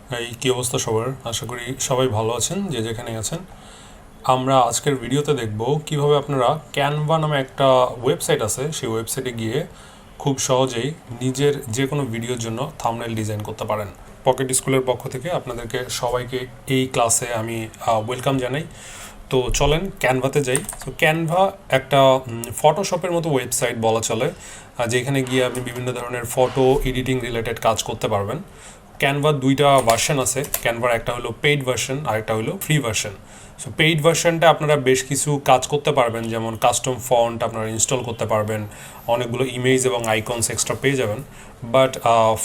কি অবস্থা সবার? আশা করি সবাই ভালো আছেন যে যেখানে আছেন। আমরা আজকের ভিডিওতে দেখব কিভাবে আপনারা ক্যানভা নামে একটা ওয়েবসাইট আছে, সেই ওয়েবসাইটে গিয়ে খুব সহজেই নিজের যে কোনো ভিডিওর জন্য থাম্বনেল ডিজাইন করতে পারেন। পকেট স্কুলের পক্ষ থেকে আপনাদেরকে সবাইকে এই ক্লাসে আমি ওয়েলকাম জানাই। তো চলেন ক্যানভাতে যাই। তো ক্যানভা একটা ফটোশপের মতো ওয়েবসাইট বলা চলে, যেখানে গিয়ে আপনি বিভিন্ন ধরনের ফটো এডিটিং রিলেটেড কাজ করতে পারবেন। ক্যানভার দুইটা ভার্সন আছে। ক্যানভার একটা হলো পেইড ভার্সন আর একটা হলো ফ্রি ভার্সন। সো পেইড ভার্সনটা আপনারা বেশ কিছু কাজ করতে পারবেন, যেমন কাস্টম ফন্ট আপনারা ইনস্টল করতে পারবেন, অনেকগুলো ইমেজ এবং আইকনস এক্সট্রা পেয়ে যাবেন। But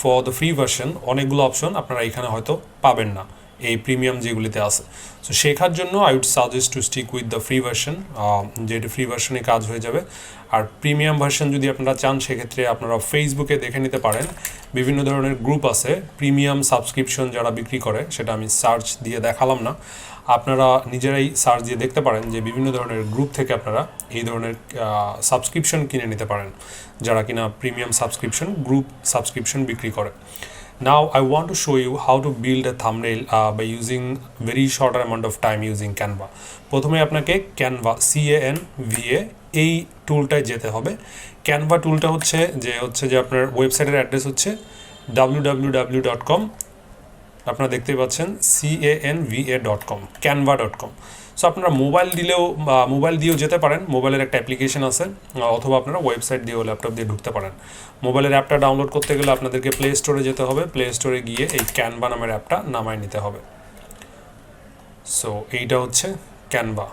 for the free version অনেকগুলো অপশন আপনারা এখানে হয়তো পাবেন না এই প্রিমিয়াম যেগুলিতে আছে। সো শেখার জন্য I would suggest to stick with the free version, যেটা ফ্রি ভার্সনে কাজ হয়ে যাবে। আর প্রিমিয়াম ভার্সন যদি আপনারা চান, সেক্ষেত্রে আপনারা ফেসবুকে দেখে নিতে পারেন, বিভিন্ন ধরনের গ্রুপ আছে প্রিমিয়াম সাবস্ক্রিপশন যারা বিক্রি করে, সেটা আমি সার্চ দিয়ে দেখালাম না, আপনারা নিজেরাই সার্চ দিয়ে দেখতে পারেন যে বিভিন্ন ধরনের গ্রুপ থেকে আপনারা এই ধরনের সাবস্ক্রিপশন কিনে নিতে পারেন, যারা কিনা প্রিমিয়াম সাবস্ক্রিপশন গ্রুপ সাবস্ক্রিপশন বিক্রি করে। Now I want to show you how to build a thumbnail by using very shorter amount of time using Canva. প্রথমে আপনাকে ক্যানভা CANVA এই টুলটায় যেতে হবে। ক্যানভা টুলটা হচ্ছে যে আপনার ওয়েবসাইটের অ্যাড্রেস হচ্ছে www.com, আপনারা দেখতেই পাচ্ছেন canva.com, canva.com। সো আপনারা মোবাইল দিয়েও যেতে পারেন, মোবাইলের একটা অ্যাপ্লিকেশন আছে, অথবা আপনারা ওয়েবসাইট দিয়েও ল্যাপটপ দিয়ে ঢুকতে পারেন। মোবাইলের অ্যাপটা ডাউনলোড করতে গেলে আপনাদেরকে প্লে স্টোরে যেতে হবে, প্লে স্টোরে গিয়ে এই ক্যানভা নামের অ্যাপটা নামায় নিতে হবে। সো এইটা হচ্ছে ক্যানভা।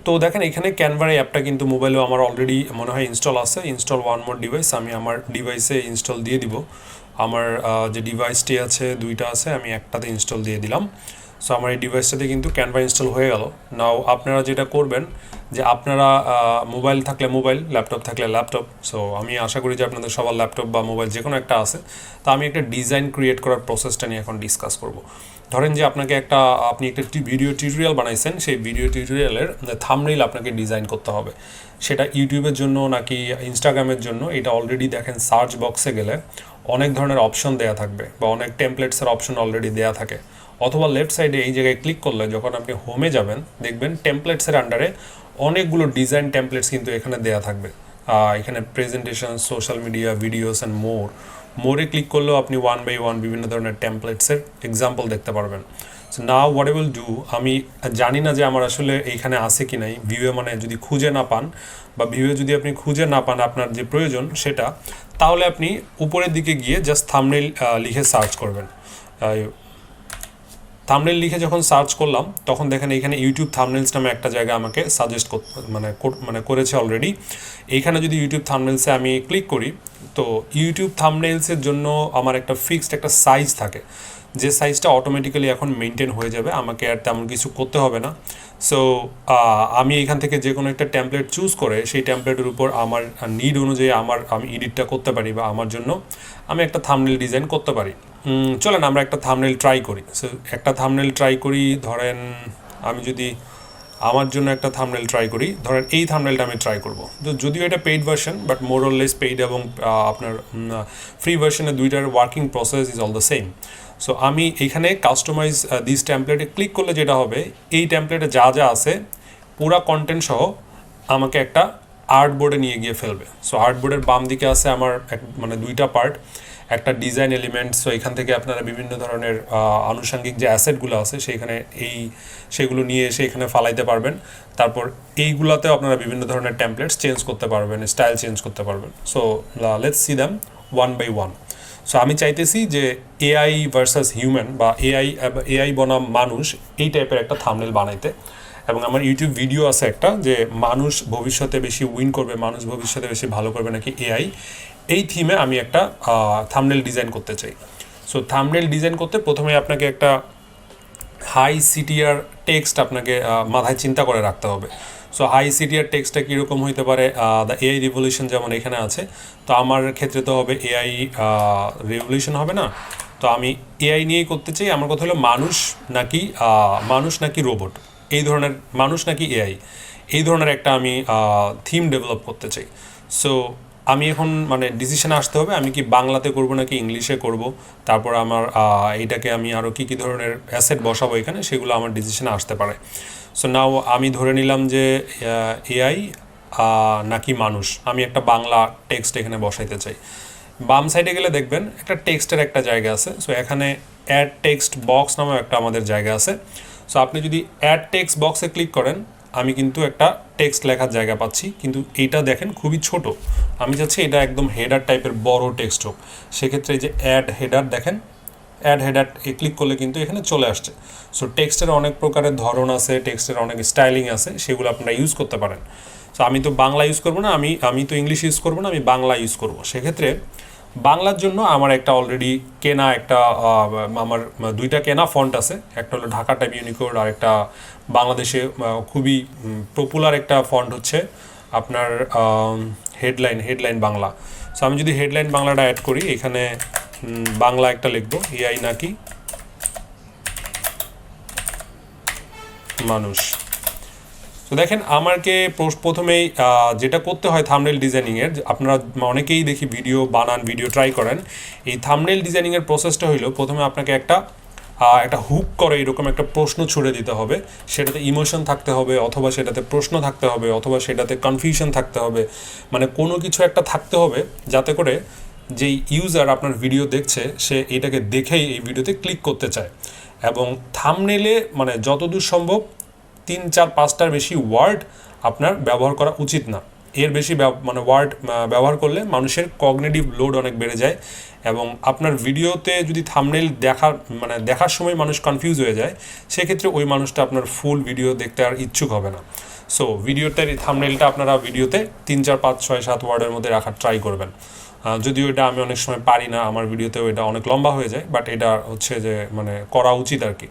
তো দেখেন এখানে ক্যানভার এই অ্যাপটা কিন্তু মোবাইলেও আমার অলরেডি মনে হয় ইনস্টল আছে। ইনস্টল ওয়ান মোর ডিভাইস, আমি আমার ডিভাইসে ইনস্টল দিয়ে দিব। আমার যে ডিভাইসটি আছে দুইটা আছে, আমি একটাতে ইনস্টল দিয়ে দিলাম। সো আমার এই ডিভাইসটাতে কিন্তু ক্যানভা ইনস্টল হয়ে গেল। নাও আপনারা যেটা করবেন যে আপনারা মোবাইল থাকলে মোবাইল, ল্যাপটপ থাকলে ল্যাপটপ। সো আমি আশা করি যে আপনাদের সবার ল্যাপটপ বা মোবাইল যে কোনো একটা আছে। তো আমি একটা ডিজাইন ক্রিয়েট করার প্রসেসটা নিয়ে এখন ডিসকাস করব। ধরেন যে আপনি একটা ভিডিও টিউটোরিয়াল বানাইছেন, সেই ভিডিও টিউটোরিয়ালের থাম্বনেইল আপনাকে ডিজাইন করতে হবে। সেটা ইউটিউবের জন্য নাকি ইনস্টাগ্রামের জন্য, এটা অলরেডি দেখেন সার্চ বক্সে গেলে অনেক ধরনের অপশন দেয়া থাকবে বা অনেক টেমপ্লেটসের অপশন অলরেডি দেয়া থাকে। অথবা লেফট সাইডে এই জায়গায় ক্লিক করলে যখন আপনি হোমে যাবেন, দেখবেন টেমপ্লেটসের আন্ডারে অনেকগুলো ডিজাইন টেমপ্লেটস কিন্তু এখানে দেয়া থাকবে। এখানে presentation, social media, videos and মোরে ক্লিক করলেও আপনি ওয়ান বাই ওয়ান বিভিন্ন ধরনের টেমপ্লেটসের এক্সাম্পল দেখতে পারবেন। So now what I will do, আমি জানি না যে আমার আসলে এইখানে আছে কি নাই ভিউয়ে, মানে যদি খুঁজে না পান বা ভিউয়ে যদি আপনি খুঁজে না পান আপনার যে প্রয়োজন সেটা, তাহলে আপনি উপরের দিকে গিয়ে জাস্ট থাম্বনেইল লিখে সার্চ করবেন। থাম্বনেইল লিখে যখন সার্চ করলাম, তখন দেখেন এইখানে ইউটিউব থাম্বনেইলস নামে একটা জায়গা আমাকে সাজেস্ট করেছে অলরেডি। এইখানে যদি ইউটিউব থাম্বনেইলসে আমি ক্লিক করি, তো ইউটিউব থাম্বনেইলসের জন্য আমার একটা ফিক্সড একটা সাইজ থাকে, যে সাইজটা অটোমেটিক্যালি এখন মেনটেন হয়ে যাবে, আমাকে আর তেমন কিছু করতে হবে না। সো আমি এখান থেকে যে কোনো একটা টেমপ্লেট চুজ করে সেই টেমপ্লেটের উপর আমার নিড অনুযায়ী আমি এডিটটা করতে পারি, বা আমার জন্য আমি একটা থাম্বনেইল ডিজাইন করতে পারি। চলেন আমরা একটা থাম্বনেইল ট্রাই করি। সো একটা থাম্বনেইল ট্রাই করি, ধরেন আমি যদি আমার জন্য একটা থাম্বনেইল ট্রাই করি, ধরেন এই থাম্বনেইলটা আমি ট্রাই করব। তো যদিও এটা paid version, but more or less paid এবং আপনার ফ্রি ভার্সনে দুইটার working process is all the same. So আমি এখানে কাস্টমাইজ দিস টেমপ্লেটে ক্লিক করলে যেটা হবে, এই টেমপ্লেটে যা যা আছে পুরা কন্টেন্ট সহ আমাকে একটা আর্টবোর্ডে নিয়ে গিয়ে ফেলবে। সো আর্টবোর্ডের বাম দিকে আছে আমার দুইটা পার্ট, একটা ডিজাইন এলিমেন্টস। সো এখান থেকে আপনারা বিভিন্ন ধরনের আনুষঙ্গিক যে অ্যাসেটগুলো আছে সেগুলো নিয়ে এসে এখানে ফালাইতে পারবেন। তারপর এইগুলোতেও আপনারা বিভিন্ন ধরনের টেমপ্লেটস চেঞ্জ করতে পারবেন, স্টাইল চেঞ্জ করতে পারবেন। So let's see them one by one. So আমি চাইতেছি যে এআই ভার্সাস হিউম্যান, বা এআই বনাম মানুষ, এই টাইপের একটা থাম্বনেইল বানাইতে। এবং আমার ইউটিউব ভিডিও আছে একটা, যে মানুষ ভবিষ্যতে বেশি উইন করবে, মানুষ ভবিষ্যতে বেশি ভালো করবে নাকি এআই, এই থিমে আমি একটা থাম্বনেইল ডিজাইন করতে চাই। সো থাম্বনেইল ডিজাইন করতে প্রথমে আপনাকে একটা হাই সিটিআর টেক্সট আপনাকে মাথায় চিন্তা করে রাখতে হবে। সো হাই সিটিআর টেক্সটটা কীরকম হইতে পারে, দ্য এআই রিভলিউশন যেমন এখানে আছে, তো আমার ক্ষেত্রে তো হবে এআই রিভলিউশন হবে না, তো আমি এআই নিয়েই করতে চাই। আমার কথা হলো মানুষ নাকি রোবট, এই ধরনের, মানুষ নাকি এআই, এই ধরনের একটা আমি থিম ডেভেলপ করতে চাই। সো আমি এখন মানে ডিসিশনে আসতে হবে আমি কি বাংলাতে করব নাকি ইংলিশে করব, তারপর আমার এইটাকে আমি আরও কী কী ধরনের অ্যাসেট বসাবো এখানে সেগুলো আমার ডিসিশনে আসতে পারে। সো নাও আমি ধরে নিলাম যে এআই নাকি মানুষ, আমি একটা বাংলা টেক্সট এখানে বসাইতে চাই। বাম সাইডে গেলে দেখবেন একটা টেক্সটের একটা জায়গা আছে। সো এখানে অ্যাড টেক্সট বক্স নামেও একটা আমাদের জায়গা আছে। সো আপনি যদি অ্যাড টেক্সট বক্সে ক্লিক করেন আমি কিন্তু একটা টেক্সট লেখার জায়গা পাচ্ছি, কিন্তু এইটা দেখেন খুবই ছোট। আমি চাচ্ছি এটা একদম হেডার টাইপের বড় টেক্সট হোক। সেক্ষেত্রে এই যে অ্যাড হেডার দেখেন, অ্যাড হেডার ক্লিক করলে কিন্তু এখানে চলে আসছে। সো টেক্সটের অনেক প্রকারের ধরন আছে, টেক্সটের অনেক স্টাইলিং আছে, সেগুলো আপনারা ইউজ করতে পারেন। সো আমি তো বাংলা ইউজ করবো না, আমি তো ইংলিশ ইউজ করবো না, আমি বাংলা ইউজ করব। সেক্ষেত্রে বাংলার জন্য আমার একটা অলরেডি কেনা একটা আমার দুইটা কেনা ফন্ট আছে, একটা হলো ঢাকা টাইপ ইউনিকোড আর একটা বাংলাদেশে খুবই পপুলার একটা ফন্ট হচ্ছে আপনার হেডলাইন বাংলা। সো আমি যদি হেডলাইন বাংলাটা অ্যাড করি এখানে বাংলা একটা লিখবো, এআই নাকি মানুষ। তো দেখেন আমাকে প্রথমেই যেটা করতে হয় থাম্বনেল ডিজাইনিংয়ের, আপনারা অনেকেই দেখি ভিডিও বানান, ভিডিও ট্রাই করেন। এই থাম্বনেল ডিজাইনিংয়ের প্রসেসটা হইলো প্রথমে আপনাকে একটা হুক করে এরকম একটা প্রশ্ন ছুড়ে দিতে হবে, সেটাতে ইমোশন থাকতে হবে, অথবা সেটাতে প্রশ্ন থাকতে হবে, অথবা সেটাতে কনফিউশন থাকতে হবে, মানে কোনো কিছু একটা থাকতে হবে যাতে করে যেই ইউজার আপনার ভিডিও দেখছে সে এটাকে দেখেই এই ভিডিওতে ক্লিক করতে চায়। এবং থাম্বনেলে মানে যতদূর সম্ভব 3-4-5টার বেশি ওয়ার্ড আপনার ব্যবহার করা উচিত না। এর বেশি মানে ওয়ার্ড ব্যবহার করলে মানুষের কগনিটিভ লোড অনেক বেড়ে যায়, এবং আপনার ভিডিওতে যদি থাম্বনেল দেখার সময় মানুষ কনফিউজ হয়ে যায়, সেক্ষেত্রে ওই মানুষটা আপনার ফুল ভিডিও দেখতে আর ইচ্ছুক হবে না। সো ভিডিওতে থাম্বনেলটা আপনারা ভিডিওতে 3-4-5-6-7 ওয়ার্ডের মধ্যে রাখার ট্রাই করবেন। যদিও এটা আমি অনেক সময় পারি না, আমার ভিডিওতেও এটা অনেক লম্বা হয়ে যায়, বাট এটা হচ্ছে যে মানে করা উচিত আর কি।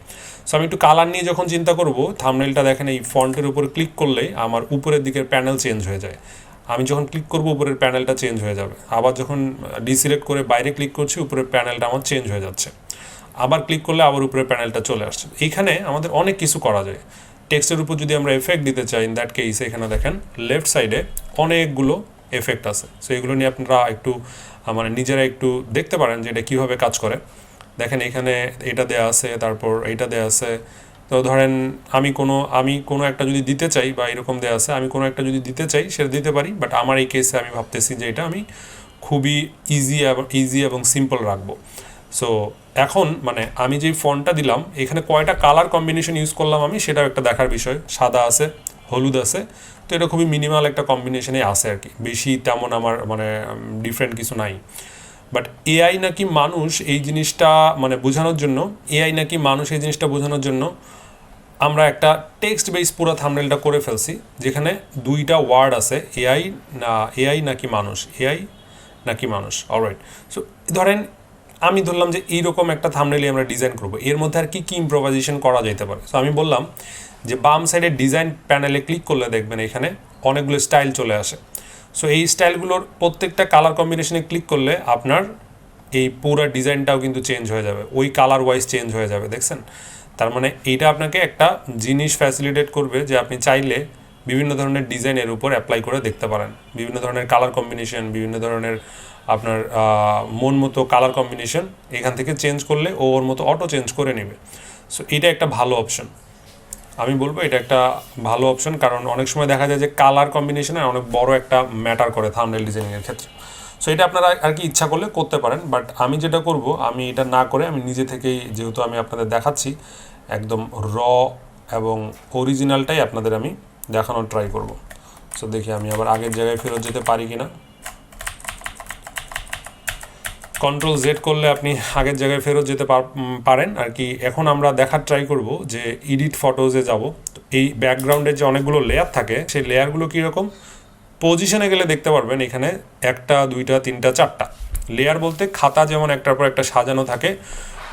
সো আমি একটু কালার নিয়ে যখন চিন্তা করব, থাম্বনেলটা দেখেন এই ফন্টের উপর ক্লিক করলেই আমার উপরের দিকের প্যানেল চেঞ্জ হয়ে যায়। আমি যখন ক্লিক করব উপরের প্যানেলটা চেঞ্জ হয়ে যাবে, আবার যখন ডিসিলেক্ট করে বাইরে ক্লিক করছি উপরের প্যানেলটা আমার চেঞ্জ হয়ে যাচ্ছে, আবার ক্লিক করলে আবার উপরের প্যানেলটা চলে আসছে। এইখানে আমাদের অনেক কিছু করা যায়। টেক্সটের উপর যদি আমরা এফেক্ট দিতে চাই, ইন দ্যাট কেস এখানে দেখেন লেফট সাইডে অনেকগুলো এফেক্ট আছে। সো এগুলো নিয়ে আপনারা একটু মানে নিজেরা একটু দেখতে পারেন যে এটা কীভাবে কাজ করে। দেখেন এখানে এটা দেয়া আছে, তারপর এইটা দেয়া আছে। তো ধরেন আমি কোনো একটা যদি দিতে চাই, বা এরকম দেয়া আছে, আমি কোনো একটা যদি দিতে চাই সেটা দিতে পারি, বাট আমার এই কেসে আমি ভাবতেছি যে এটা আমি খুবই ইজি এবং সিম্পল রাখবো। সো এখন মানে আমি যেই ফন্টটা দিলাম এখানে কয়টা কালার কম্বিনেশন ইউজ করলাম আমি, সেটাও একটা দেখার বিষয়। সাদা আছে, হলুদ আছে, তো এটা খুবই মিনিমাল একটা কম্বিনেশনে আছে আর কি, বেশি তেমন আমার মানে ডিফারেন্ট কিছু নাই। বাট এআই নাকি মানুষ এই জিনিসটা মানে বোঝানোর জন্য, এআই নাকি মানুষ এই জিনিসটা বোঝানোর জন্য আমরা একটা টেক্সট বেস পুরো থাম্বনেলটা করে ফেলছি, যেখানে দুইটা ওয়ার্ড আছে, এআই নাকি মানুষ, এআই নাকি মানুষ। অলরাইট। সো ধরেন আমি ধরলাম যে এইরকম একটা থাম্বনেলই আমরা ডিজাইন করব, এর মধ্যে আর কি কি ইম্প্রোভাইজেশন করা যেতে পারে। সো আমি বললাম যে বাম সাইডে ডিজাইন প্যানেলে ক্লিক করলে দেখবেন এখানে অনেকগুলো স্টাইল চলে আসে। সো এই স্টাইলগুলোর প্রত্যেকটা কালার কম্বিনেশনে ক্লিক করলে আপনার এই পুরো ডিজাইনটাও কিন্তু চেঞ্জ হয়ে যাবে, ওই কালার ওয়াইজ চেঞ্জ হয়ে যাবে। দেখছেন, তার মানে এইটা আপনাকে একটা জিনিস ফ্যাসিলিটেট করবে যে আপনি চাইলে বিভিন্ন ধরনের ডিজাইনের উপর অ্যাপ্লাই করে দেখতে পারেন, বিভিন্ন ধরনের কালার কম্বিনেশন, বিভিন্ন ধরনের আপনার মন মতো কালার কম্বিনেশন এখান থেকে চেঞ্জ করলে ও ওর মতো অটো চেঞ্জ করে নেবে। সো এটা একটা ভালো অপশন, আমি বলবো এটা একটা ভালো অপশন, কারণ অনেক সময় দেখা যায় যে কালার কম্বিনেশনে অনেক বড় একটা ম্যাটার করে থাম্বনেল ডিজাইনিংয়ের ক্ষেত্রে। সো এটা আপনারা আর কি ইচ্ছা করলে করতে পারেন, বাট আমি যেটা করব, আমি এটা না করে আমি নিজে থেকেই, যেহেতু আমি আপনাদের দেখাচ্ছি একদম র এবং অরিজিনালটাই আপনাদের আমি দেখানোর ট্রাই করব। সো দেখি আমি আবার আগের জায়গায় ফেরত যেতে পারি কি না। কন্ট্রোল জেড করলে আপনি আগের জায়গায় ফেরত যেতে পারেন আর কি। এখন আমরা দেখার ট্রাই করব যে এডিট ফটোজে যাব। তো এই ব্যাকগ্রাউন্ডের যে অনেকগুলো লেয়ার থাকে, সেই লেয়ারগুলো কীরকম পজিশনে গেলে দেখতে পারবেন এখানে 1টা 2টা 3টা 4টা লেয়ার, বলতে খাতা যেমন একটার পর একটা সাজানো থাকে,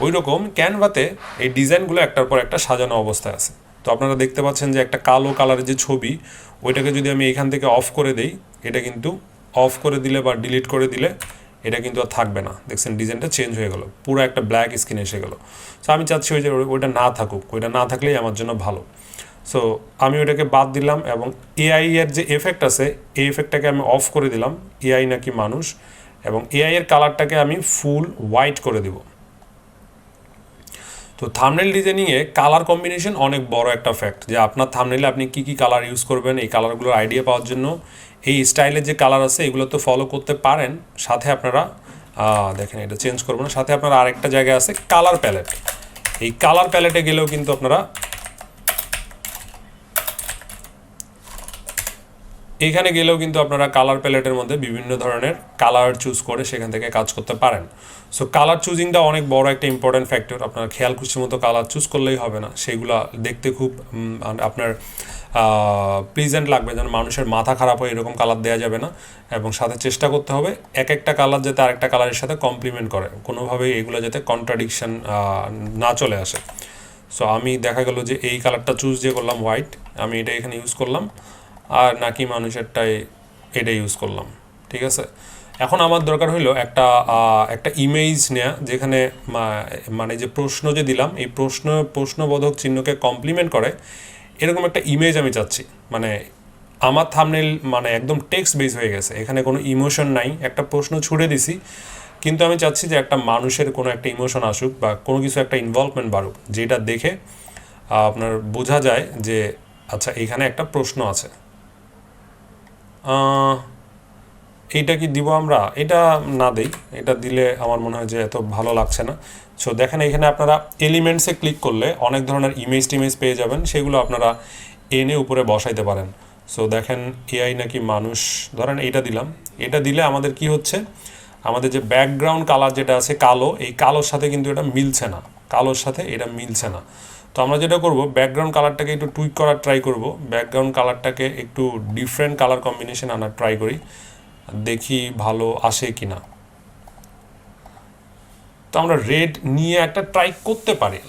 ওই রকম ক্যানভাতে এই ডিজাইনগুলো একটার পর একটা সাজানো অবস্থায় আছে। তো আপনারা দেখতে পাচ্ছেন যে একটা কালো কালারের যে ছবি, ওইটাকে যদি আমি এখান থেকে অফ করে দেই, এটা কিন্তু অফ করে দিলে বা ডিলিট করে দিলে এটা কিন্তু আর থাকবে না। দেখছেন ডিজাইনটা চেঞ্জ হয়ে গেল, পুরো একটা ব্ল্যাক স্ক্রিন এসে গেল। সো আমি চাচ্ছি ওইটা না থাকুক, ওইটা না থাকলেই আমার জন্য ভালো। সো আমি ওটাকে বাদ দিলাম এবং এআই এর যে এফেক্ট আছে এই এফেক্টটাকে আমি অফ করে দিলাম, এআই নাকি মানুষ, এবং এআই এর কালারটাকে আমি ফুল হোয়াইট করে দিব। তো থাম্বনেল ডিজাইনিংয়ে কালার কম্বিনেশন অনেক বড় একটা ফ্যাক্ট, যে আপনার থাম্বনেলে আপনি কী কী কালার ইউজ করবেন এই কালারগুলোর আইডিয়া পাওয়ার জন্য এই স্টাইলের যে কালার আছে এগুলো তো ফলো করতে পারেন। সাথে আপনারা দেখেন এটা চেঞ্জ করবো না, সাথে আপনারা আরেকটা জায়গায় আছে কালার প্যালেট, এই কালার প্যালেটে গেলেও কিন্তু আপনারা এইখানে গেলেও কিন্তু আপনারা কালার প্যালেটের মধ্যে বিভিন্ন ধরনের কালার চুজ করে সেখান থেকে কাজ করতে পারেন। সো কালার চুজিংটা অনেক বড় একটা ইম্পর্টেন্ট ফ্যাক্টর। আপনার খেয়াল খুশি মতো কালার চুজ করলেই হবে না, সেগুলো দেখতে খুব আপনার প্লিজেন্ট লাগবে, যেন মানুষের মাথা খারাপ হয় এরকম কালার দেওয়া যাবে না। এবং সাথে চেষ্টা করতে হবে এক একটা কালার যাতে আরেকটা কালারের সাথে কমপ্লিমেন্ট করে, কোনোভাবেই এগুলো যাতে কন্ট্রাডিকশন না চলে আসে। সো আমি দেখা গেল যে এই কালারটা চুজ যে করলাম হোয়াইট, আমি এটা এখানে ইউজ করলাম, আর নাকি মানুষেরটাই এটা ইউজ করলাম, ঠিক আছে। এখন আমার দরকার হইলো একটা ইমেজ নেওয়া, যেখানে মানে যে প্রশ্ন যে দিলাম এই প্রশ্নবোধক চিহ্নকে কমপ্লিমেন্ট করে এরকম একটা ইমেজ আমি চাচ্ছি। মানে আমার থাম্বনেল মানে একদম টেক্সট বেস হয়ে গেছে, এখানে কোনো ইমোশন নাই, একটা প্রশ্ন ছুড়ে দিছি, কিন্তু আমি চাচ্ছি যে একটা মানুষের কোনো একটা ইমোশন আসুক বা কোনো কিছু একটা ইনভলভমেন্ট বাড়ুক, যেটা দেখে আপনার বোঝা যায় যে আচ্ছা এখানে একটা প্রশ্ন আছে। এইটা কি দিব আমরা? এটা না দেই, এটা দিলে আমার মনে হয় যে এত ভালো লাগছে না। সো দেখেন এখানে আপনারা এলিমেন্টসে ক্লিক করলে অনেক ধরনের ইমেজ পেয়ে যাবেন, সেগুলো আপনারা এনে উপরে বসাইতে পারেন। সো দেখেন এআই নাকি মানুষ, ধরেন এইটা দিলাম, এটা দিলে আমাদের কি হচ্ছে, আমাদের যে ব্যাকগ্রাউন্ড কালার যেটা আছে কালো, এই কালোর সাথে কিন্তু এটা মিলছে না, কালোর সাথে এটা মিলছে না। তো আমরা যেটা করব, ব্যাকগ্রাউন্ড কালারটাকে একটু টুইক করার ট্রাই করব, ব্যাকগ্রাউন্ড কালারটাকে একটু ডিফারেন্ট কালার কম্বিনেশন আনার ট্রাই করি, দেখি ভালো আসে কি না। তো আমরা রেড নিয়ে একটা ট্রাই করতে পারি,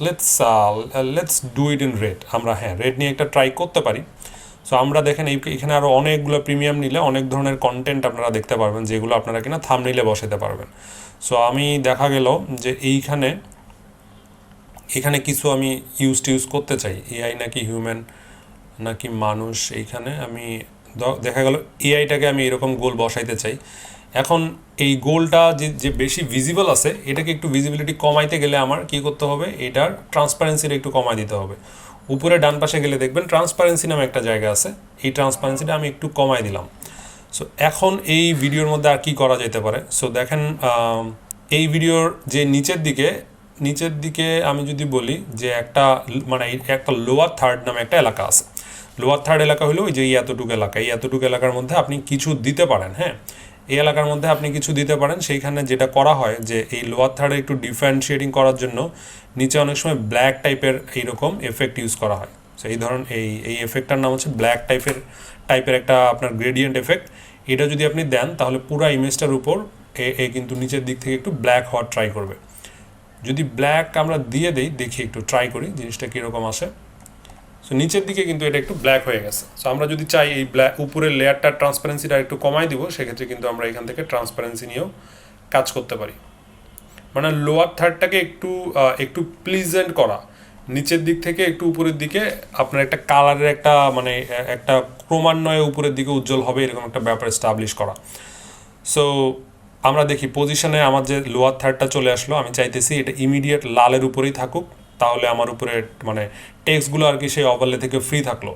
let's do it in red. আমরা রেড নিয়ে একটা ট্রাই করতে পারি। সো আমরা দেখেন এখানে আরও অনেকগুলো প্রিমিয়াম নিলে অনেক ধরনের কন্টেন্ট আপনারা দেখতে পারবেন, যেগুলো আপনারা কিনা থাম্বনেইলে বসাতে পারবেন। সো আমি দেখা গেল যে এখানে কিছু আমি ইউজ করতে চাই, এআই নাকি হিউম্যান নাকি মানুষ, এইখানে আমি দেখা গেল এআইটাকে আমি এরকম গোল বসাইতে চাই। এখন এই গোলটা যে বেশি ভিজিবল আছে এটাকে একটু ভিজিবিলিটি কমাইতে গেলে আমার কি করতে হবে, এটার ট্রান্সপারেন্সিটা একটু কমাই দিতে হবে। উপরে ডান পাশে গেলে দেখবেন ট্রান্সপারেন্সি নামে একটা জায়গা আছে, এই ট্রান্সপারেন্সিটা আমি একটু কমাই দিলাম। সো এখন এই ভিডিওর মধ্যে আর কি করা যেতে পারে, সো দেখেন এই ভিডিওর যে নিচের দিকে আমি যদি বলি যে একটা লোয়ার থার্ড নামে একটা এলাকা আছে। লোয়ার থার্ড এলাকা হলো ওই যে এই এতটুকু এলাকার মধ্যে আপনি কিছু দিতে পারেন। এই এলাকার মধ্যে আপনি কিছু দিতে পারেন। সেইখানে যেটা করা হয় যে এই লোয়ার থার্ডে একটু ডিফারেন্সিয়েটিং করার জন্য নিচে অনেক সময় ব্ল্যাক টাইপের এইরকম এফেক্ট ইউজ করা হয়। সো এই ধরুন এই এফেক্টটার নাম হচ্ছে ব্ল্যাক টাইপের একটা আপনার গ্রেডিয়েন্ট এফেক্ট। এটা যদি আপনি দেন তাহলে পুরো ইমেজটার উপর কিন্তু নিচের দিক থেকে একটু ব্ল্যাক হওয়ার ট্রাই করবে। যদি ব্ল্যাক আমরা দিয়ে দেই, দেখি একটু ট্রাই করি জিনিসটা কীরকম আসে। সো নিচের দিকে কিন্তু এটা একটু ব্ল্যাক হয়ে গেছে। সো আমরা যদি চাই এই উপরের লেয়ারটার ট্রান্সপারেন্সিটা একটু কমাই দিব, সেক্ষেত্রে কিন্তু আমরা এখান থেকে ট্রান্সপারেন্সি নিয়েও কাজ করতে পারি। মানে লোয়ার থার্ডটাকে একটু প্লিজেন্ট করা, নিচের দিক থেকে একটু উপরের দিকে আপনার একটা কালারের একটা ক্রমান্বয়ে উপরের দিকে উজ্জ্বল হবে এরকম একটা ব্যাপার এস্টাবলিশ করা। সো আমরা দেখি পজিশনে আমার যে লোয়ার থার্ডটা চলে আসলো, আমি চাইতেছি এটা ইমিডিয়েট লালের উপরেই থাকুক, তাহলে আমার উপরে টেক্সটগুলো আর কি সেই ওভারলে থেকে ফ্রি থাকলো।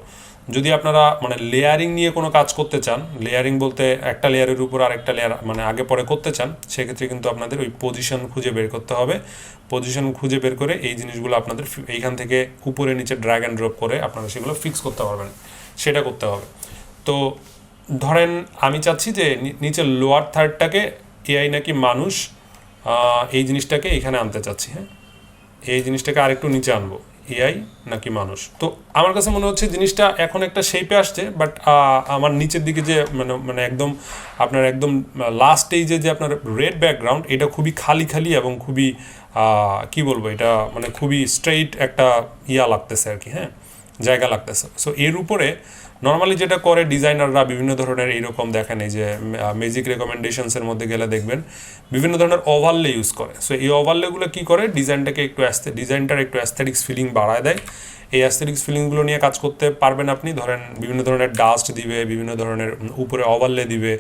যদি আপনারা লেয়ারিং নিয়ে কোনো কাজ করতে চান, লেয়ারিং বলতে একটা লেয়ারের উপর আরেকটা লেয়ার আগে পরে করতে চান, সেক্ষেত্রে কিন্তু আপনাদের ওই পজিশন খুঁজে বের করতে হবে। পজিশন খুঁজে বের করে এই জিনিসগুলো আপনাদের এইখান থেকে উপরে নিচে ড্র্যাগ অ্যান্ড ড্রপ করে আপনারা সেগুলো ফিক্স করতে পারবেন, সেটা করতে হবে। তো ধরেন আমি চাচ্ছি যে নিচের লোয়ার থার্ডটাকে এআই নাকি মানুষ এই জিনিসটাকে এখানে আনতে চাচ্ছি। এই জিনিসটাকে আরেকটু নিচে আনবো, এআই নাকি মানুষ। তো আমার কাছে মনে হচ্ছে জিনিসটা এখন একটা শেপে আসছে, বাট আমার নিচের দিকে যে একদম আপনার একদম লাস্ট স্টেজে যে আপনার রেড ব্যাকগ্রাউন্ড, এটা খুবই খালি এবং খুবই কি বলবো, এটা খুবই স্ট্রেইট একটা লাগতেছে আর কি, জায়গা লাগতেছে। সো এর উপরে নর্মালি যেটা করে ডিজাইনাররা বিভিন্ন ধরনের এইরকম দেখেন, এই যে ম্যাজিক রেকমেন্ডেশনসের মধ্যে গেলে দেখবেন বিভিন্ন ধরনের ওভারলে ইউজ করে। সো এই ওভারলেগুলো কী করে, ডিজাইনটার একটু অ্যাস্থেটিক্স ফিলিং বাড়ায় দেয় এই অ্যাস্থেটিক্স ফিলিংগুলো নিয়ে কাজ করতে পারবেন আপনি। ধরেন বিভিন্ন ধরনের ডাস্ট দিবে, বিভিন্ন ধরনের উপরে ওভারলে দিবে,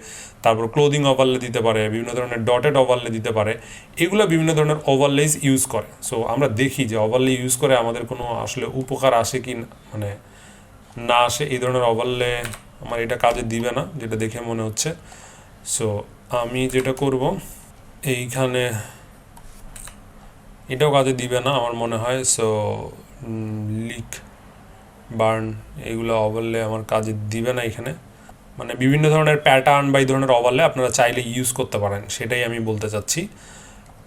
তারপর ক্লোদিং ওভারলে দিতে পারে, বিভিন্ন ধরনের ডটেড ওভারলে দিতে পারে, এগুলো বিভিন্ন ধরনের ওভারলেজ ইউজ করে। সো আমরা দেখি যে ওভারলে ইউজ করে আমাদের কোনো আসলে উপকার আসে কি মানে না আসে। এই ধরনের ওভারলে আমার এটা কাজে দিবে না যেটা দেখে মনে হচ্ছে। সো আমি যেটা করব, এইখানে এটাও কাজে দিবে না আমার মনে হয়। সো লিক, বার্ন, এগুলো ওভারলে আমার কাজে দিবে না এখানে। মানে বিভিন্ন ধরনের প্যাটার্ন বা এই ধরনের ওভারলে আপনারা চাইলে ইউজ করতে পারেন, সেটাই আমি বলতে চাচ্ছি।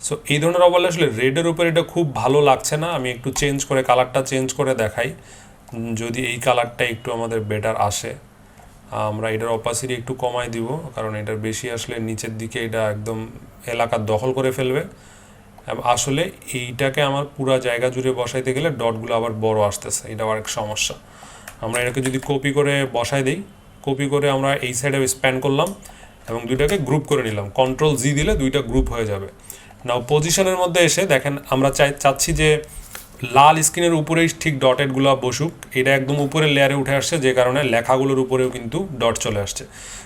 সো এই ধরনের ওভারলে আসলে রেডের উপর এটা খুব ভালো লাগছে না। আমি একটু চেঞ্জ করে কালারটা চেঞ্জ করে দেখাই, যদি এই কালারটা একটু আমাদের বেটার আসে। আমরা এটার অপাসিটি একটু কমাই দিব, কারণ এটার বেশি আসলে নিচের দিকে এটা একদম এলাকা দখল করে ফেলবে। আসলে এইটাকে আমার পুরো জায়গা জুড়ে বসাইতে গেলে ডটগুলো আবার বড় আসতেছে, এটা আবার এক সমস্যা। আমরা এটাকে যদি কপি করে বসাই দিই, কপি করে আমরা এই সাইডে স্প্যান করলাম এবং দুইটাকে গ্রুপ করে নিলাম, কন্ট্রোল জি দিলে দুইটা গ্রুপ হয়ে যাবে। নাও পজিশনের মধ্যে এসে দেখেন আমরা চাচ্ছি যে লাল স্ক্রিনের উপরেই ঠিক ডটেডগুলো বসুক। এটা একদম উপরের লেয়ারে উঠে আসছে, যে কারণে লেখাগুলোর উপরেও কিন্তু ডট চলে আসছে।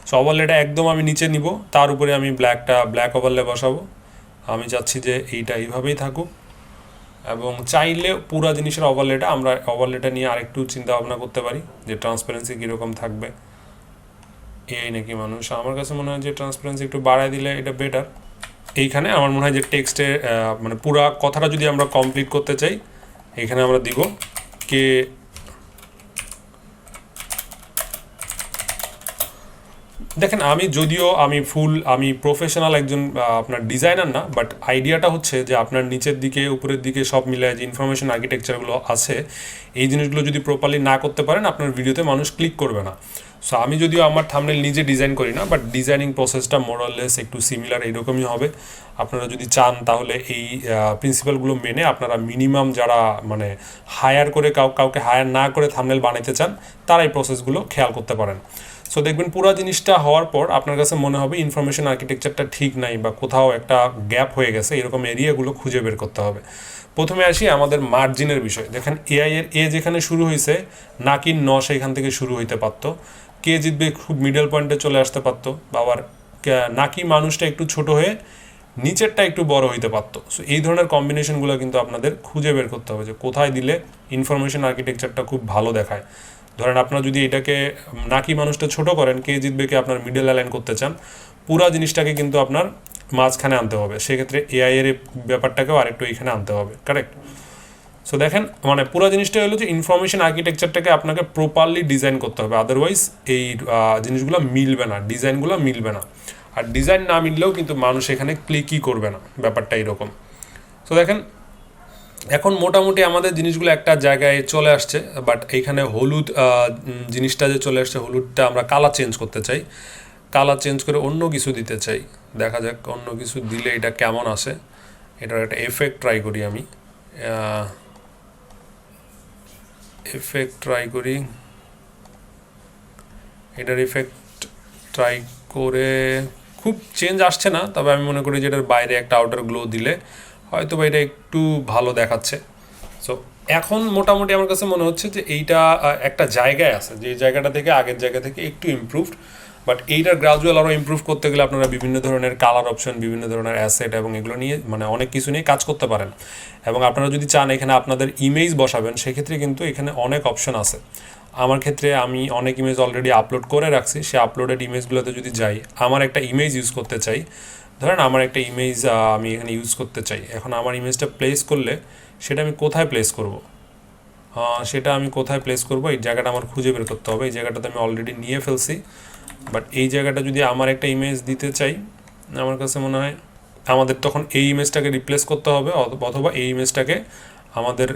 সো ওভারলেটা একদম আমি নিচে নিব, তার উপরে আমি ব্ল্যাক ওভারলে বসাবো। আমি চাচ্ছি যে এইটা এইভাবেই থাকুক, এবং চাইলে পুরো জিনিসের আমরা ওভারলেটা নিয়ে আরেকটু চিন্তা ভাবনা করতে পারি যে ট্রান্সপারেন্সি কীরকম থাকবে। এই নাকি মানুষ, আমার কাছে মনে হয় যে ট্রান্সপারেন্সি একটু বাড়ায় দিলে এটা বেটার। এইখানে আমার মনে হয় যে টেক্সটে মানে পুরা কথাটা যদি আমরা কমপ্লিট করতে চাই, এখানে আমরা দিব কে দেখেন, আমি প্রফেশনাল একজন আপনার ডিজাইনার না, বাট আইডিয়াটা হচ্ছে যে আপনার নিচের দিকে উপরের দিকে সব মিলে যে ইনফরমেশন আর্কিটেকচারগুলো আছে, এই জিনিসগুলো যদি প্রপারলি না করতে পারেন আপনার ভিডিওতে মানুষ ক্লিক করবে না। সো আমি যদিও আমার থাম্বনেল নিজে ডিজাইন করি না, বাট ডিজাইনিং প্রসেসটা মোরাললেস একটু সিমিলার এইরকমই হবে। আপনারা যদি চান তাহলে এই প্রিন্সিপালগুলো মেনে আপনারা মিনিমাম যারা মানে হায়ার করে কাউকে হায়ার না করে থাম্বনেল বানাইতে চান, তারা এই প্রসেসগুলো খেয়াল করতে পারেন। সো দেখবেন পুরো জিনিসটা হওয়ার পর আপনার কাছে মনে হবে ইনফরমেশন আর্কিটেকচারটা ঠিক নাই বা কোথাও একটা গ্যাপ হয়ে গেছে, এরকম এরিয়াগুলো খুঁজে বের করতে হবে। প্রথমে আসি আমাদের মার্জিনের বিষয়। দেখেন এআই এর এ যেখানে শুরু হয়েছে, নাকির ন সেখান থেকে শুরু হইতে পারতো, কে জিতবে খুব মিডল পয়েন্টে চলে আসতে পারতো, বা আবার নাকি মানুষটা একটু ছোট হয়ে নিচেরটা একটু বড় হইতে পারতো। সো এই ধরনের কম্বিনেশনগুলো কিন্তু আপনাদের খুঁজে বের করতে হবে যে কোথায় দিলে ইনফরমেশন আর্কিটেকচারটা খুব ভালো দেখায়। ধরেন আপনারা যদি এটাকে নাকি মানুষটা ছোট করেন, কে জিতবে কে আপনার মিডল অ্যালাইন করতে চান, পুরা জিনিসটাকে কিন্তু আপনার মাঝখানে আনতে হবে। সেক্ষেত্রে এআই এর ব্যাপারটাকেও আরেকটু এখানে আনতে হবে, কারেক্ট? সো দেখেন মানে পুরো জিনিসটা হলো যে ইনফরমেশন আর্কিটেকচারটাকে আপনাকে প্রপারলি ডিজাইন করতে হবে, আদারওয়াইজ এই জিনিসগুলো মিলবে না, ডিজাইনগুলো মিলবে না। আর ডিজাইন না মিললেও কিন্তু মানুষ এখানে ক্লিকই করবে না, ব্যাপারটা এরকম। সো দেখেন এখন মোটামুটি আমাদের জিনিসগুলো একটা জায়গায় চলে আসছে, বাট এইখানে হলুদ জিনিসটা যে চলে আসছে, হলুদটা আমরা কালার চেঞ্জ করতে চাই। কালার চেঞ্জ করে অন্য কিছু দিতে চাই, দেখা যাক অন্য কিছু দিলে এটা কেমন আসে। এটার একটা এফেক্ট ট্রাই করি, আমি এটার এফেক্ট ট্রাই করে খুব চেঞ্জ আসছে না, তবে আমি মনে করি যে এটার বাইরে একটা আউটার গ্লো দিলে হয়তো বা এটা একটু ভালো দেখাচ্ছে। সো এখন মোটামুটি আমার কাছে মনে হচ্ছে যে এইটা একটা জায়গায় আছে, যে জায়গাটা থেকে আগের জায়গা থেকে একটু ইমপ্রুভড, বাট এইটার গ্রাজুয়াল আরও ইমপ্রুভ করতে গেলে আপনারা বিভিন্ন ধরনের কালার অপশন, বিভিন্ন ধরনের অ্যাসেট এবং এগুলো নিয়ে মানে অনেক কিছু নিয়ে কাজ করতে পারেন। এবং আপনারা যদি চান এখানে আপনাদের ইমেজ বসাবেন, সেক্ষেত্রে কিন্তু এখানে অনেক অপশন আছে। আমার ক্ষেত্রে আমি অনেক ইমেজ অলরেডি আপলোড করে রাখছি, সে আপলোডেড ইমেজগুলোতে যদি যাই, আমার একটা ইমেজ ইউজ করতে চাই, ধরেন আমার একটা ইমেজ আমি এখানে ইউজ করতে চাই, এখন আমার ইমেজটা প্লেস করলে সেটা আমি কোথায় প্লেস করব, এই জায়গাটা আমার খুঁজে বের করতে হবে। এই জায়গাটাতে আমি অলরেডি নিয়ে ফেলছি, বাট এই জায়গাটা যদি আমার একটা ইমেজ দিতে চাই, আমার কাছে মনে হয় আমাদের তখন এই ইমেজটাকে রিপ্লেস করতে হবে, অথবা এই ইমেজটাকে আমাদের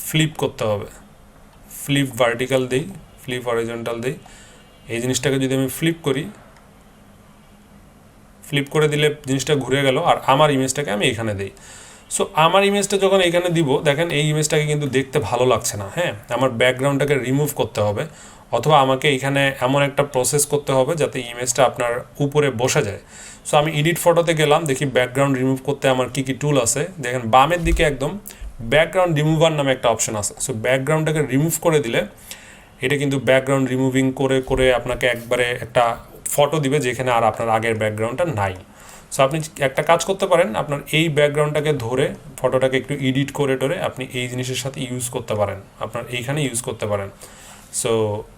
ফ্লিপ করতে হবে। ফ্লিপ ভার্টিক্যাল দিই, ফ্লিপ হরিজন্টাল দিই। এই জিনিসটাকে যদি আমি ফ্লিপ করে দিলে জিনিসটা ঘুরে গেল, আর আমার ইমেজটাকে আমি এখানে দিই। সো আমার ইমেজটা যখন এখানে দিব, দেখেন এই ইমেজটাকে কিন্তু দেখতে ভালো লাগছে না। হ্যাঁ, আমার ব্যাকগ্রাউন্ডটাকে রিমুভ করতে হবে, অথবা আমাকে এখানে এমন একটা প্রসেস করতে হবে যাতে ইমেজটা আপনার উপরে বসে যায়। সো আমি এডিট ফটোতে গেলাম, দেখি ব্যাকগ্রাউন্ড রিমুভ করতে আমার কী কী টুল আছে। দেখেন বামের দিকে একদম ব্যাকগ্রাউন্ড রিমুভার নামে একটা অপশন আছে। সো ব্যাকগ্রাউন্ডটাকে রিমুভ করে দিলে এটা কিন্তু ব্যাকগ্রাউন্ড রিমুভিং করে করে আপনাকে একবারে একটা ফটো দিবে যেখানে আর আপনার আগের ব্যাকগ্রাউন্ডটা নাই। সো আপনি একটা কাজ করতে পারেন, আপনার এই ব্যাকগ্রাউন্ডটাকে ধরে ফটোটাকে একটু এডিট করে টোরে আপনি এই জিনিসের সাথে ইউজ করতে পারেন, আপনার এইখানে ইউজ করতে পারেন। সো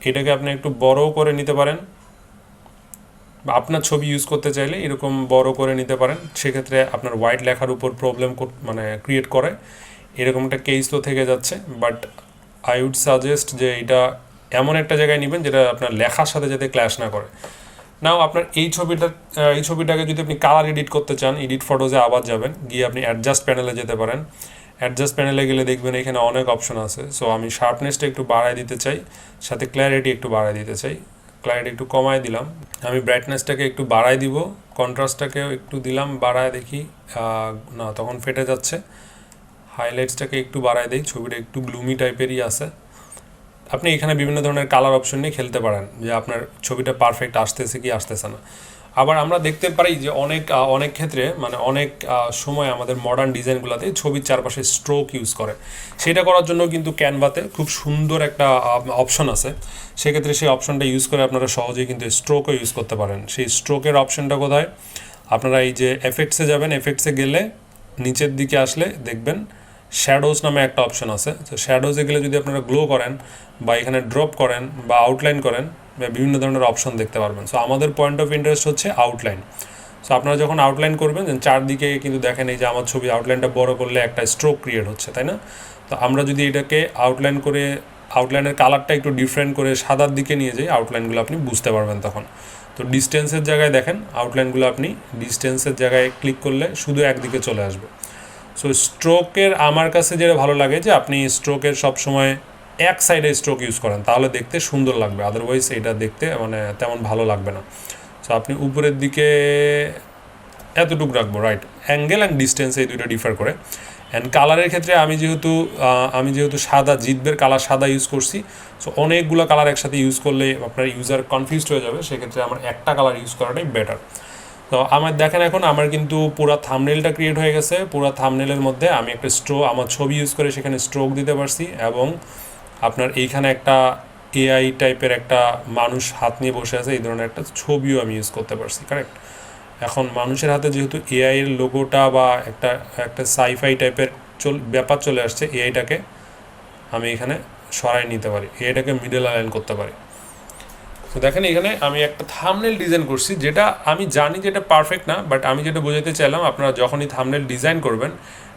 এটাকে আপনি একটু বড় করে নিতে পারেন, বা আপনার ছবি ইউজ করতে চাইলে এরকম বড় করে নিতে পারেন। সেক্ষেত্রে আপনার হোয়াইট লেখার উপর প্রবলেম মানে ক্রিয়েট করে, এরকম একটা কেস তো থেকে যাচ্ছে। বাট আই উড সাজেস্ট যে এটা এমন একটা জায়গায় নেবেন যেটা আপনার লেখার সাথে যাতে ক্ল্যাশ না করে। নাও আপনার এই ছবিটাকে যদি আপনি কালার এডিট করতে চান, এডিট ফটোজে আবার যাবেন, গিয়ে আপনি অ্যাডজাস্ট প্যানেলে যেতে পারেন। অ্যাডজাস্ট প্যানেলে গেলে দেখবেন এখানে অনেক অপশন আছে। সো আমি শার্পনেসটা একটু বাড়ায় দিতে চাই, সাথে ক্ল্যারিটি একটু বাড়ায় দিতে চাই। ক্ল্যারিটি একটু কমায় দিলাম, আমি ব্রাইটনেসটাকে একটু বাড়ায় দিব, কন্ট্রাস্টটাকেও একটু দিলাম বাড়ায়, দেখি না তখন ফেটে যাচ্ছে। হাইলাইটসটাকে একটু বাড়ায় দিই, ছবিটা একটু গ্লুমি টাইপেরই আছে। আপনি এখানে বিভিন্ন ধরনের কালার অপশন নিয়ে খেলতে পারেন যে আপনার ছবিটা পারফেক্ট আসতেছে কি আসতেছে না। আবার আমরা দেখতে পারি যে অনেক ক্ষেত্রে মানে অনেক সময় আমাদের মডার্ন ডিজাইনগুলোতে ছবির চারপাশে স্ট্রোক ইউজ করে। সেটা করার জন্য কিন্তু ক্যানভাতে খুব সুন্দর একটা অপশন আছে। সেক্ষেত্রে সেই অপশনটা ইউজ করে আপনারা সহজেই কিন্তু স্ট্রোকও ইউজ করতে পারেন। সেই স্ট্রোকের অপশনটা কোথায়? আপনারা এই যে এফেক্টসে যাবেন, এফেক্টসে গেলে নিচের দিকে আসলে দেখবেন শ্যাডোজ নামে একটা অপশন আছে। তো শ্যাডোজে গেলে যদি আপনারা গ্লো করেন বা এখানে ড্রপ করেন বা আউটলাইন করেন, বা বিভিন্ন ধরনের অপশন দেখতে পারবেন। সো আমাদের পয়েন্ট অফ ইন্টারেস্ট হচ্ছে আউটলাইন। সো আপনারা যখন আউটলাইন করবেন, চারদিকে কিন্তু দেখেন এই যে আমার ছবি আউটলাইনটা বড় করলে একটা স্ট্রোক ক্রিয়েট হচ্ছে, তাই না? তো আমরা যদি এটাকে আউটলাইন করে আউটলাইনের কালারটা একটু ডিফারেন্ট করে সাদার দিকে নিয়ে যাই, আউটলাইনগুলো আপনি বুঝতে পারবেন তখন। তো ডিস্টেন্সের জায়গায় দেখেন আউটলাইনগুলো আপনি ডিস্টেন্সের জায়গায় ক্লিক করলে শুধু একদিকে চলে আসবে। সো স্ট্রোকের আমার কাছে যেটা ভালো লাগে যে আপনি স্ট্রোকের সবসময় এক সাইডে স্ট্রোক ইউজ করেন, তাহলে দেখতে সুন্দর লাগবে, আদারওয়াইজ এটা দেখতে মানে তেমন ভালো লাগবে না। সো আপনি উপরের দিকে এতটুকু রাখবো, রাইট? অ্যাঙ্গেল অ্যান্ড ডিস্টেন্স এই দুটো ডিফার করে। অ্যান্ড কালারের ক্ষেত্রে আমি যেহেতু সাদা জিতবের কালার সাদা ইউজ করছি, সো অনেকগুলো কালার একসাথে ইউজ করলে আপনার ইউজার কনফিউজড হয়ে যাবে। সেক্ষেত্রে আমার একটা কালার ইউজ করাটাই বেটার। তো আমার দেখেন এখন আমার কিন্তু পুরো থাম্বনেলটা ক্রিয়েট হয়ে গেছে। পুরো থাম্বনেলের মধ্যে আমি একটা আমার ছবি ইউজ করে সেখানে স্ট্রোক দিতে পারছি, এবং আপনার এইখানে একটা এআই টাইপের একটা মানুষ হাত নিয়ে বসে আছে, এই ধরনের একটা ছবিও আমি ইউজ করতে পারছি, কারেক্ট? এখন মানুষের হাতে যেহেতু এআই এর লোগোটা বা একটা সাইফাই টাইপের ব্যাপার চলে আসছে, এআইটাকে আমি এখানে সরাই নিতে পারি, এআইটাকে মিডল অ্যালাইন করতে পারি। তো দেখেন এখানে আমি একটা থাম্বনেল ডিজাইন করছি, যেটা আমি জানি যেটা পারফেক্ট না, বাট আমি যেটা বোঝাতে চাইলাম আপনারা যখনই থাম্বনেল ডিজাইন করবেন,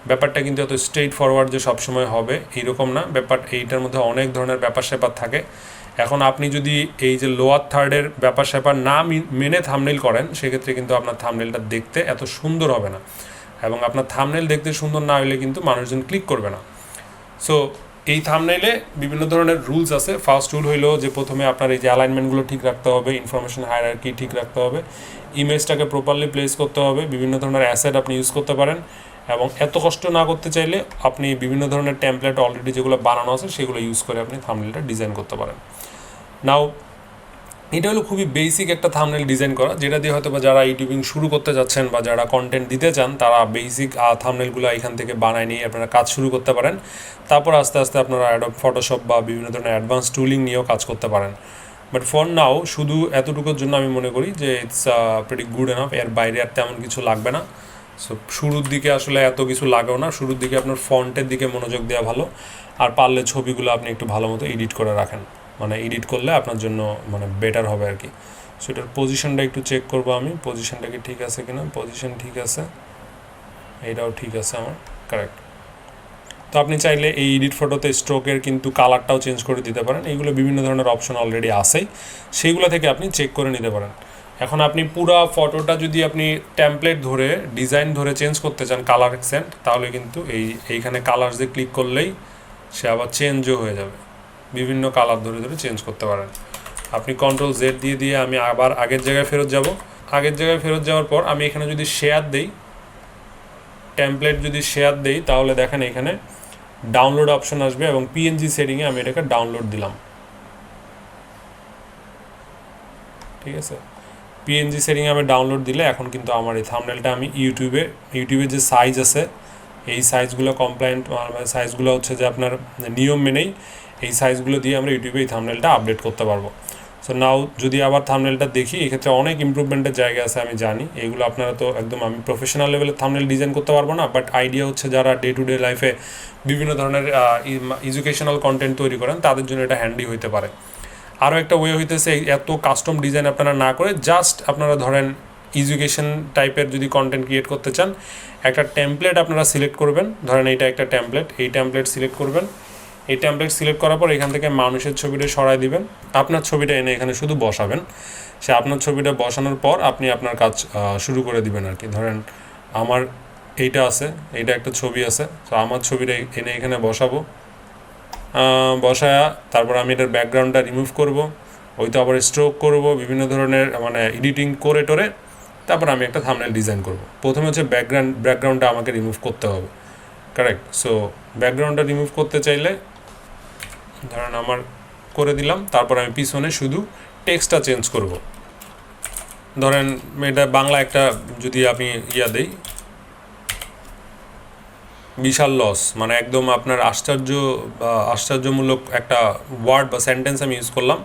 ব্যাপারটা কিন্তু এত স্ট্রেইট ফরওয়ার্ড যে সবসময় হবে এইরকম না। এইটার মধ্যে অনেক ধরনের ব্যাপার স্যাপার থাকে। এখন আপনি যদি এই যে লোয়ার থার্ডের ব্যাপার স্যাপার না মেনে থাম্বনেল করেন, সেক্ষেত্রে কিন্তু আপনার থাম্বনেলটা দেখতে এত সুন্দর হবে না, এবং আপনার থাম্বনেল দেখতে সুন্দর না হলে কিন্তু মানুষজন ক্লিক করবে না। সো এই থাম্বনেইলে বিভিন্ন ধরনের রুলস আছে। ফার্স্ট রুল হইলো যে প্রথমে আপনার এই যে অ্যালাইনমেন্টগুলো ঠিক রাখতে হবে, ইনফরমেশন হায়ারার্কি ঠিক রাখতে হবে, ইমেজটাকে প্রপারলি প্লেস করতে হবে, বিভিন্ন ধরনের অ্যাসেট আপনি ইউজ করতে পারেন, এবং এত কষ্ট না করতে চাইলে আপনি বিভিন্ন ধরনের টেমপ্লেট অলরেডি যেগুলো বানানো আছে সেগুলো ইউজ করে আপনি থাম্বনেলটা ডিজাইন করতে পারেন। নাও এটা হলো খুবই বেসিক একটা থাম্বনেল ডিজাইন করা, যেটা দিয়ে হয়তো বা যারা ইউটিউবিং শুরু করতে যাচ্ছেন বা যারা কন্টেন্ট দিতে চান, তারা বেসিক থাম্বনেলগুলো এখান থেকে বানায় নিয়ে আপনারা কাজ শুরু করতে পারেন। তারপর আস্তে আস্তে আপনারা অ্যাডোব ফটোশপ বা বিভিন্ন ধরনের অ্যাডভান্স টুলিং নিয়েও কাজ করতে পারেন। বাট ফর নাও শুধু এতটুকুর জন্য আমি মনে করি যে ইটস প্রিটি গুড এনাফ, এর বাইরে আর তেমন কিছু লাগবে না। সো শুরুর দিকে আসলে এত কিছু লাগেও না, শুরুর দিকে আপনার ফন্টের দিকে মনোযোগ দেওয়া ভালো, আর পারলে ছবিগুলো আপনি একটু ভালো মতো এডিট করে রাখেন, মানে এডিট করলে আপনার জন্য মানে বেটার হবে আর কি। সো এটার পজিশনটা একটু চেক করবো আমি, পজিশনটা কি ঠিক আছে কিনা। পজিশন ঠিক আছে, এইটাও ঠিক আছে আমার, কারেক্ট। তো আপনি চাইলে এই এডিট ফটোতে স্ট্রোকের কিন্তু কালারটাও চেঞ্জ করে দিতে পারেন। এইগুলো বিভিন্ন ধরনের অপশন অলরেডি আসেই, সেইগুলো থেকে আপনি চেক করে নিতে পারেন। এখন আপনি পুরা ফটোটা যদি আপনি টেমপ্লেট ধরে ডিজাইন ধরে চেঞ্জ করতে চান কালার অ্যাকসেন্ট, তাহলে কিন্তু এইখানে কালার দিয়ে ক্লিক করলেই সে আবার চেঞ্জও হয়ে যাবে, বিভিন্ন কালার ধরে ধরে চেঞ্জ করতে পারেন। আপনি কন্ট্রোল জেড দিয়ে দিয়ে আমি আবার আগের জায়গায় ফেরত যাব। আগের জায়গায় ফেরত যাওয়ার পর আমি এখানে যদি শেয়ার দেই, টেমপ্লেট যদি শেয়ার দেই, তাহলে দেখেন এখানে ডাউনলোড অপশন আসবে, এবং পিএনজি সেটিংয়ে আমি এটাকে ডাউনলোড দিলাম, ঠিক আছে? পিএনজি সেটিংয়ে আমি ডাউনলোড দিলে এখন কিন্তু আমার এই থাম্বনেলটা আমি ইউটিউবে যে সাইজ আছে এই সাইজগুলো কমপ্লায়েন্ট সাইজগুলো হচ্ছে যে আপনার নিয়ম মেনেই এই সাইজগুলো দিয়ে আমরা ইউটিউবে এই থাম্বনেলটা আপডেট করতে পারবো। সো নাও যদি আবার থাম্বনেলটা দেখি, এক্ষেত্রে অনেক ইমপ্রুভমেন্টের জায়গা আছে, আমি জানি এইগুলো আপনারা তো একদম, আমি প্রফেশনাল লেভেলের থাম্বনেল ডিজাইন করতে পারবো না, বাট আইডিয়া হচ্ছে যারা ডে টু ডে লাইফে বিভিন্ন ধরনের এডুকেশনাল কন্টেন্ট তৈরি করেন তাদের জন্য এটা হ্যান্ডি হইতে পারে। আরও একটা ওয়ে হইতেছে এত কাস্টম ডিজাইন আপনারা না করে জাস্ট আপনারা ধরেন এডুকেশন টাইপের যদি কন্টেন্ট ক্রিয়েট করতে চান, একটা টেমপ্লেট আপনারা সিলেক্ট করবেন, ধরেন এইটা একটা টেমপ্লেট, এই টেমপ্লেট সিলেক্ট করবেন। এই টেমপ্লেট সিলেক্ট করার পর এখান থেকে মানুষের ছবিটা সরাই দিবেন, আপনার ছবিটা এনে এখানে শুধু বসাবেন। সে আপনার ছবিটা বসানোর পর আপনি আপনার কাজ শুরু করে দিবেন আর কি। ধরেন আমার এইটা আছে, এইটা একটা ছবি আছে, তো আমার ছবিটা এনে এখানে বসাবো, বসায়া তারপর আমি এটার ব্যাকগ্রাউন্ডটা রিমুভ করব, ওইটা আবার স্ট্রোক করব, বিভিন্ন ধরনের মানে এডিটিং করে টোরে তারপর আমি একটা থাম্বনেল ডিজাইন করব। প্রথমে হচ্ছে ব্যাকগ্রাউন্ডটা আমাকে রিমুভ করতে হবে, কারেক্ট। সো ব্যাকগ্রাউন্ডটা রিমুভ করতে চাইলে ধরেন আমার করে দিলাম, তারপর আমি পিছনে শুধু টেক্সটটা চেঞ্জ করব। ধরেন এটা বাংলা একটা যদি আমি দেই, বিশাল লস, মানে একদম আপনার আশ্চর্যমূলক একটা ওয়ার্ড বা সেন্টেন্স আমি ইউজ করলাম।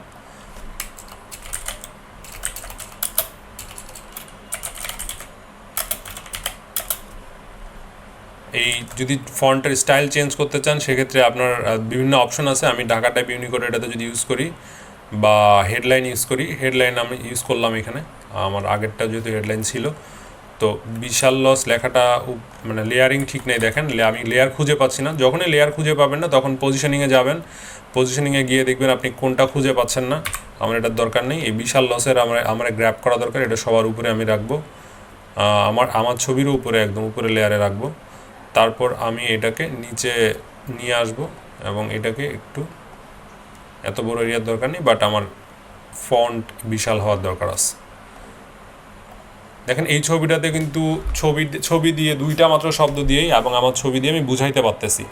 এই যদি ফন্টের স্টাইল চেঞ্জ করতে চান সেক্ষেত্রে আপনার বিভিন্ন অপশন আছে। আমি ঢাকা টাইপ ইউনিকোড এটাতে যদি ইউজ করি বা হেডলাইন ইউজ করি, হেডলাইন আমি ইউজ করলাম এখানে, আমার আগেরটা যেহেতু হেডলাইন ছিল। তো বিশাল লস লেখাটা মানে লেয়ারিং ঠিক নেই, দেখেন আমি লেয়ার খুঁজে পাচ্ছি না। যখনই লেয়ার খুঁজে পাবেন না তখন পজিশনিংয়ে যাবেন, পজিশনিংয়ে গিয়ে দেখবেন আপনি কোনটা খুঁজে পাচ্ছেন না। আমার এটার দরকার নেই, এই বিশাল লসের আমার গ্র্যাব করা দরকার, এটা সবার উপরে আমি রাখবো, আমার ছবিরও উপরে একদম উপরে লেয়ারে রাখবো। তারপর আমি এটাকে নিচে নিয়ে আসব এবং এটাকে একটু, এত বড় এরিয়ার দরকার নেই, বাট আমার ফন্ট বিশাল হওয়ার দরকার আছে। দেখেন এই ছবিটাতে কিন্তু ছবি দিয়ে দুইটা মাত্র শব্দ দিয়েই এবং আমার ছবি দিয়ে আমি বুঝাইতে পারতেছি।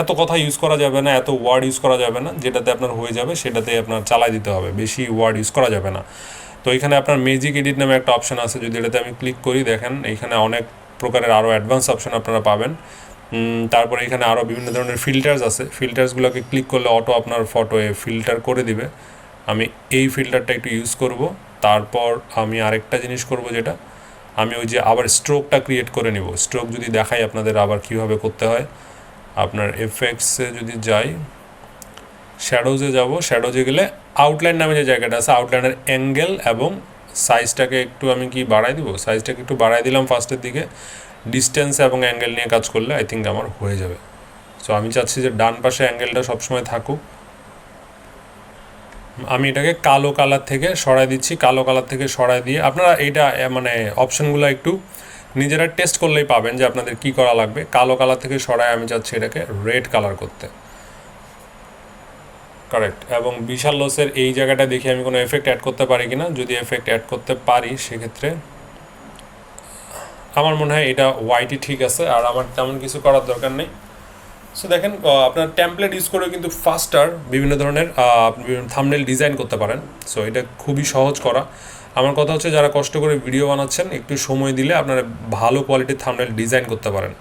এত কথা ইউজ করা যাবে না, এত ওয়ার্ড ইউজ করা যাবে না, যেটাতে আপনার হয়ে যাবে সেটাতে আপনার চালাই দিতে হবে, বেশি ওয়ার্ড ইউজ করা যাবে না। তো এখানে আপনার ম্যাজিক এডিট নামে একটা অপশান আছে, যদি এটাতে আমি ক্লিক করি দেখেন এইখানে অনেক প্রকারের আরও অ্যাডভান্স অপশান আপনারা পাবেন। তারপরে এখানে আরও বিভিন্ন ধরনের ফিল্টার্স আছে, ফিল্টার্সগুলোকে ক্লিক করলে অটো আপনার ফটোয়ে ফিল্টার করে দিবে। আমি এই ফিল্টারটা একটু ইউজ করব। তারপর আমি আরেকটা জিনিস করব, যেটা আমি ওই যে আবার স্ট্রোকটা ক্রিয়েট করে নিব। স্ট্রোক যদি দেখাই আপনাদের আবার কীভাবে করতে হয়, আপনার এফেক্টসে যদি যাই, শ্যাডোজে যাব, শ্যাডোজে গেলে আউটলাইন নামে যে জায়গাটা আছে, আউটলাইনের অ্যাঙ্গেল এবং সাইজটাকে একটু আমি কি বাড়াই দিব, সাইজটাকে একটু বাড়াই দিলাম ফার্স্টের দিকে। ডিস্টেন্স এবং অ্যাঙ্গেল নিয়ে কাজ করলে আই থিঙ্ক আমার হয়ে যাবে। সো আমি চাচ্ছি যে ডান পাশে অ্যাঙ্গেলটা সবসময় থাকুক। আমি এটাকে কালো কালার থেকে সরাই দিচ্ছি, কালো কালার থেকে সরাই দিয়ে আপনারা এইটা মানে অপশানগুলো একটু নিজেরা টেস্ট করলেই পাবেন যে আপনাদের কি করা লাগবে। কালো কালার থেকে সরাই আমি চাচ্ছি এটাকে রেড কালার করতে, কারেক্ট। এবং বিশাল লসের এই জায়গাটা দেখি আমি কোনো এফেক্ট অ্যাড করতে পারি কি না। যদি এফেক্ট অ্যাড করতে পারি সেক্ষেত্রে আমার মনে হয় এটা হোয়াইটই ঠিক আছে, আর আমার তেমন কিছু করার দরকার নেই। সো দেখেন আপনার টেমপ্লেট ইউজ করে কিন্তু ফাস্টার বিভিন্ন ধরনের থাম্বনেল ডিজাইন করতে পারেন। সো এটা খুবই সহজ করা। আমার কথা হচ্ছে যারা কষ্ট করে ভিডিও বানাচ্ছেন একটু সময় দিলে আপনারা ভালো কোয়ালিটির থাম্বনেল ডিজাইন করতে পারেন।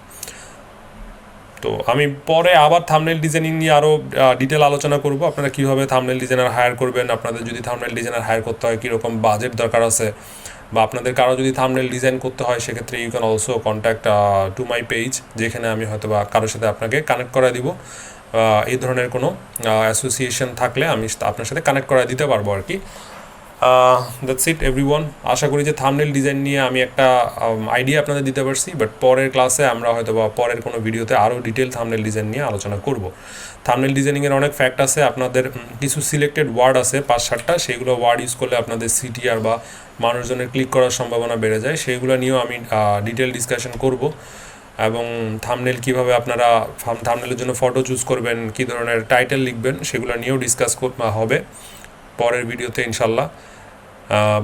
তো আমি পরে আবার থাম্বনেল ডিজাইনিং নিয়ে আরও ডিটেল আলোচনা করব, আপনারা কীভাবে থাম্বনেল ডিজাইনার হায়ার করবেন, আপনাদের যদি থাম্বনেল ডিজাইনার হায়ার করতে হয় কীরকম বাজেট দরকার আছে, বা আপনাদের কারো যদি থাম্বনেল ডিজাইন করতে হয় সেক্ষেত্রে you can also contact to my page, যেখানে আমি হয়তো বা কারোর সাথে আপনাকে কানেক্ট করা দিব। এই ধরনের কোনো অ্যাসোসিয়েশন থাকলে আমি আপনার সাথে কানেক্ট করা দিতে পারবো আর কি। That's it everyone. আশা করি যে থাম্বনেল ডিজাইন নিয়ে আমি একটা আইডিয়া আপনাদের দিতে পারছি, বাট পরের ক্লাসে আমরা হয়তো বা পরের কোনো ভিডিওতে আরও ডিটেল থাম্বনেল ডিজাইন নিয়ে আলোচনা করব। থাম্বনেল ডিজাইনিংয়ের অনেক ফ্যাক্ট আছে, আপনাদের কিছু সিলেক্টেড ওয়ার্ড আছে 5-7টা, সেইগুলো ওয়ার্ড ইউজ করলে আপনাদের সিটিআর বা মানুষজনের ক্লিক করার সম্ভাবনা বেড়ে যায়, সেইগুলো নিয়েও আমি ডিটেল ডিসকাশন করব। এবং থাম্বনেল কীভাবে আপনারা থাম্বনেলের জন্য ফটো চুজ করবেন, কী ধরনের টাইটেল লিখবেন, সেগুলো নিয়েও ডিসকাস হবে পরের ভিডিওতে ইনশাল্লাহ।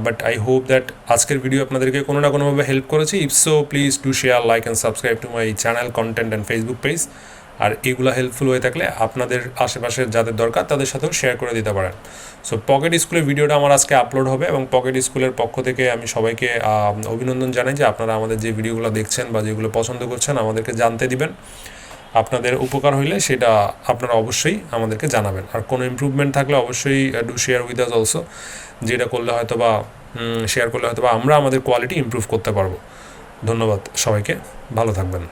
বাট আই হোপ দ্যাট আজকের ভিডিও আপনাদেরকে কোনো না কোনোভাবে হেল্প করেছি। If so please do share, like and subscribe to my channel, content and Facebook page. আর এগুলো হেল্পফুল হয়ে থাকলে আপনাদের আশেপাশের যাদের দরকার তাদের সাথেও শেয়ার করে দিতে পারেন। সো পকেট স্কুলের ভিডিওটা আমার আজকে আপলোড হবে এবং পকেট স্কুলের পক্ষ থেকে আমি সবাইকে অভিনন্দন জানাই যে আপনারা আমাদের যে ভিডিওগুলো দেখছেন বা যেগুলো পছন্দ করছেন আমাদেরকে জানতে দিবেন। আপনাদের উপকার হইলে সেটা আপনারা অবশ্যই আমাদেরকে জানাবেন। আর কোনো ইমপ্রুভমেন্ট থাকলে অবশ্যই do share with us also, যেটা করলে হয়তো বা শেয়ার করলে হয়তো বা আমরা আমাদের কোয়ালিটি ইমপ্রুভ করতে পারবো। ধন্যবাদ সবাইকে, ভালো থাকবেন।